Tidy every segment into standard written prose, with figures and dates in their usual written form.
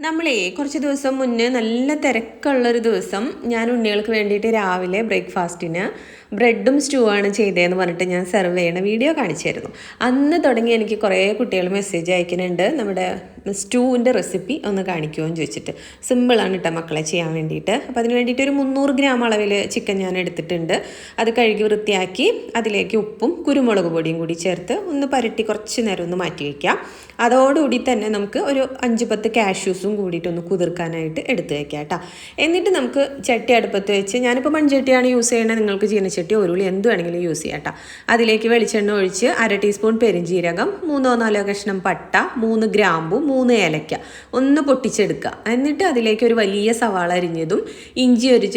നമ്മളേ കുറച്ച് ദിവസം മുന്നേ നല്ല തിരക്കുള്ളൊരു ദിവസം ഞാൻ ഉണ്ണികൾക്ക് വേണ്ടിയിട്ട് രാവിലെ ബ്രേക്ക്ഫാസ്റ്റിന് ബ്രെഡും സ്റ്റൂ ആണ് ചെയ്തതെന്ന് പറഞ്ഞിട്ട് ഞാൻ സെർവ് ചെയ്യണ വീഡിയോ കാണിച്ചായിരുന്നു. അന്ന് തുടങ്ങി എനിക്ക് കുറേ കുട്ടികൾ മെസ്സേജ് അയക്കുന്നുണ്ട്, നമ്മുടെ സ്റ്റൂവിൻ്റെ റെസിപ്പി ഒന്ന് കാണിക്കുമോ എന്ന് ചോദിച്ചിട്ട്. സിമ്പിളാണ് കേട്ടോ മക്കളെ ചെയ്യാൻ വേണ്ടിയിട്ട്. അപ്പോൾ അതിന് വേണ്ടിയിട്ട് ഒരു 300 ഗ്രാം അളവിൽ ചിക്കൻ ഞാൻ എടുത്തിട്ടുണ്ട്. അത് കഴുകി വൃത്തിയാക്കി അതിലേക്ക് ഉപ്പും കുരുമുളക് പൊടിയും കൂടി ചേർത്ത് ഒന്ന് പരട്ടി കുറച്ച് നേരം ഒന്ന് മാറ്റി വയ്ക്കാം. അതോടുകൂടി തന്നെ നമുക്ക് ഒരു 5-10 കാഷ്യൂസും കൂടിയിട്ടൊന്ന് കുതിർക്കാനായിട്ട് എടുത്ത് വയ്ക്കാം കേട്ടോ. എന്നിട്ട് നമുക്ക് ചട്ടി അടുപ്പത്ത് വെച്ച്, ഞാനിപ്പോൾ മൺചട്ടിയാണ് യൂസ് ചെയ്യണത്, നിങ്ങൾക്ക് ചീനച്ചട്ടി ഒരുള്ളി എന്ത് വേണമെങ്കിലും യൂസ് ചെയ്യാം കേട്ടോ. അതിലേക്ക് വെളിച്ചെണ്ണ ഒഴിച്ച് 1/2 ടീസ്പൂൺ പെരിഞ്ജീരകം, 3-4 കഷ്ണം പട്ട, 3 ഗ്രാമ്പു, 3 ഏലക്ക ഒന്ന് പൊട്ടിച്ചെടുക്കുക. എന്നിട്ട് അതിലേക്ക് ഒരു വലിയ സവാള അരിഞ്ഞതും ഇഞ്ചി ഒരു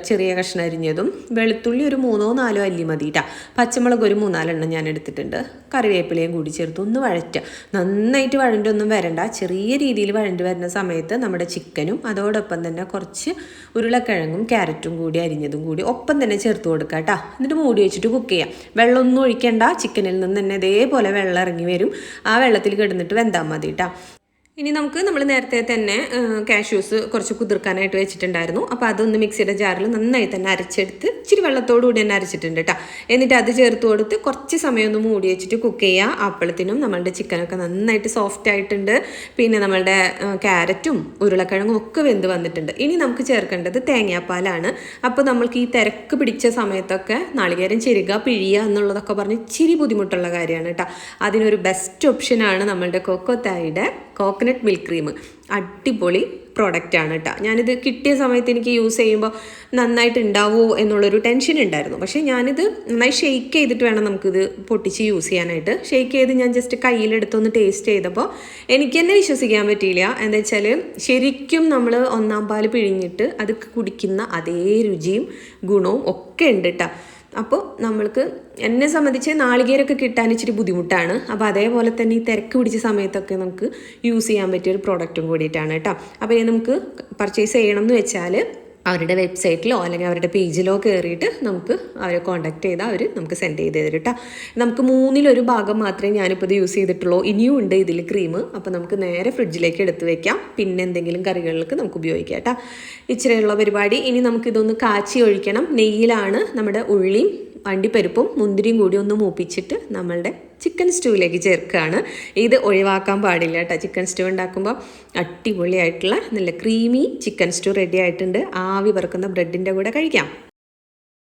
ചെറിയ കഷ്ണം അരിഞ്ഞതും വെളുത്തുള്ളി ഒരു 3-4 അല്ലി മതി കേട്ടോ. പച്ചമുളക് ഒരു 3-4 എണ്ണം ഞാൻ എടുത്തിട്ടുണ്ട്. കറിവേപ്പിലയും കൂടി ചേർത്ത് ഒന്ന് വഴറ്റുക. നന്നായിട്ട് വഴണ്ടൊന്നും വരണ്ട, ചെറിയ രീതിയിൽ വഴണ്ട് വരുന്ന സമയത്ത് നമ്മുടെ ചിക്കനും അതോടൊപ്പം തന്നെ കുറച്ച് ഉരുളക്കിഴങ്ങും ക്യാരറ്റും കൂടി അരിഞ്ഞതും കൂടി ഒപ്പം തന്നെ ചേർത്ത് കൊടുക്കുക കേട്ടോ. എന്നിട്ട് മൂടി വെച്ചിട്ട് കുക്ക് ചെയ്യാം. വെള്ളമൊന്നും ഒഴിക്കേണ്ട, ചിക്കനിൽ നിന്ന് തന്നെ ഇതേപോലെ വെള്ളം ഇറങ്ങി വരും. ആ വെള്ളത്തിൽ കിടന്നിട്ട് വെന്താൽ മതി കേട്ടോ. ഇനി നമ്മൾ നേരത്തെ തന്നെ കാഷ്യൂസ് കുറച്ച് കുതിർക്കാനായിട്ട് വെച്ചിട്ടുണ്ടായിരുന്നു. അപ്പോൾ അതൊന്ന് മിക്സിയുടെ ജാറിൽ നന്നായി തന്നെ അരച്ചെടുത്ത് ഇച്ചിരി വെള്ളത്തോടുകൂടി തന്നെ അരച്ചിട്ടുണ്ട് കേട്ടോ. എന്നിട്ട് അത് ചേർത്ത് കൊടുത്ത് കുറച്ച് സമയം ഒന്ന് മൂടി വെച്ചിട്ട് കുക്ക് ചെയ്യുക. അപ്പോഴത്തേനും നമ്മളുടെ ചിക്കനൊക്കെ നന്നായിട്ട് സോഫ്റ്റ് ആയിട്ടുണ്ട്. പിന്നെ നമ്മളുടെ ക്യാരറ്റും ഉരുളക്കിഴങ്ങും ഒക്കെ വെന്ത് വന്നിട്ടുണ്ട്. ഇനി നമുക്ക് ചേർക്കേണ്ടത് തേങ്ങാപ്പാലാണ്. അപ്പോൾ നമ്മൾക്ക് ഈ തിരക്ക് പിടിച്ച സമയത്തൊക്കെ നാളികേരം ചെരുക പിഴിയുക എന്നുള്ളതൊക്കെ പറഞ്ഞ് ഇച്ചിരി ബുദ്ധിമുട്ടുള്ള കാര്യമാണ് കേട്ടോ. അതിനൊരു ബെസ്റ്റ് ഓപ്ഷനാണ് നമ്മളുടെ കൊക്കോത്തായുടെ കോക്കനട്ട് മിൽക്ക് ക്രീം. അടിപൊളി പ്രോഡക്റ്റാണ് കേട്ടോ. ഞാനിത് കിട്ടിയ സമയത്ത് എനിക്ക് യൂസ് ചെയ്യുമ്പോൾ നന്നായിട്ട് ഉണ്ടാവുമോ എന്നുള്ളൊരു ടെൻഷൻ ഉണ്ടായിരുന്നു. പക്ഷേ ഞാനിത് നന്നായി ഷെയ്ക്ക് ചെയ്തിട്ട് വേണം നമുക്കിത് പൊട്ടിച്ച് യൂസ് ചെയ്യാനായിട്ട്. ഷെയ്ക്ക് ചെയ്ത് ഞാൻ ജസ്റ്റ് കയ്യിലെടുത്തൊന്ന് ടേസ്റ്റ് ചെയ്തപ്പോൾ എനിക്ക് തന്നെ വിശ്വസിക്കാൻ പറ്റിയില്ല. എന്താ വെച്ചാൽ ശരിക്കും നമ്മൾ 1-ാം പാൽ പിഴിഞ്ഞിട്ട് അത് കുടിക്കുന്ന അതേ രുചിയും ഗുണവും ഒക്കെ ഉണ്ട് കേട്ടോ. അപ്പോൾ നമ്മൾക്ക് എന്നെ സംബന്ധിച്ച് നാളികേരമൊക്കെ കിട്ടാൻ ഇച്ചിരി ബുദ്ധിമുട്ടാണ്. അപ്പോൾ അതേപോലെ തന്നെ ഈ തിരക്ക് പിടിച്ച സമയത്തൊക്കെ നമുക്ക് യൂസ് ചെയ്യാൻ പറ്റിയൊരു പ്രോഡക്റ്റും കൂടിയിട്ടാണ് കേട്ടോ. അപ്പോൾ നമുക്ക് പർച്ചേസ് ചെയ്യണം എന്ന് വെച്ചാൽ അവരുടെ വെബ്സൈറ്റിലോ അല്ലെങ്കിൽ അവരുടെ പേജിലോ കയറിയിട്ട് നമുക്ക് അവരെ കോൺടാക്ട് ചെയ്താൽ അവർ നമുക്ക് സെൻഡ് ചെയ്ത് തരും കേട്ടോ. നമുക്ക് 1/3 ഭാഗം മാത്രമേ ഞാനിപ്പോൾ ഇത് യൂസ് ചെയ്തിട്ടുള്ളൂ. ഇനിയും ഉണ്ട് ഇതിൽ ക്രീം. അപ്പോൾ നമുക്ക് നേരെ ഫ്രിഡ്ജിലേക്ക് എടുത്ത് വെക്കാം. പിന്നെ എന്തെങ്കിലും കറികളിലേക്ക് നമുക്ക് ഉപയോഗിക്കാം കേട്ടോ. ഇച്ചിരിയുള്ള പരിപാടി. ഇനി നമുക്കിതൊന്ന് കാച്ചി ഒഴിക്കണം. നെയ്യിലാണ് നമ്മുടെ ഉള്ളിയും അണ്ടിപ്പരിപ്പും മുന്തിരിയും കൂടി ഒന്ന് മൂപ്പിച്ചിട്ട് നമ്മളുടെ ചിക്കൻ സ്റ്റൂവിലേക്ക് ചേർക്കുകയാണ്. ഇത് ഒഴിവാക്കാൻ പാടില്ല കേട്ടോ. ചിക്കൻ സ്റ്റൂ ഉണ്ടാക്കുമ്പോൾ അടിപൊളിയായിട്ടുള്ള നല്ല ക്രീമി ചിക്കൻ സ്റ്റൂ റെഡി ആയിട്ടുണ്ട്. ആവി പറക്കുന്ന ബ്രെഡിൻ്റെ കൂടെ കഴിക്കാം.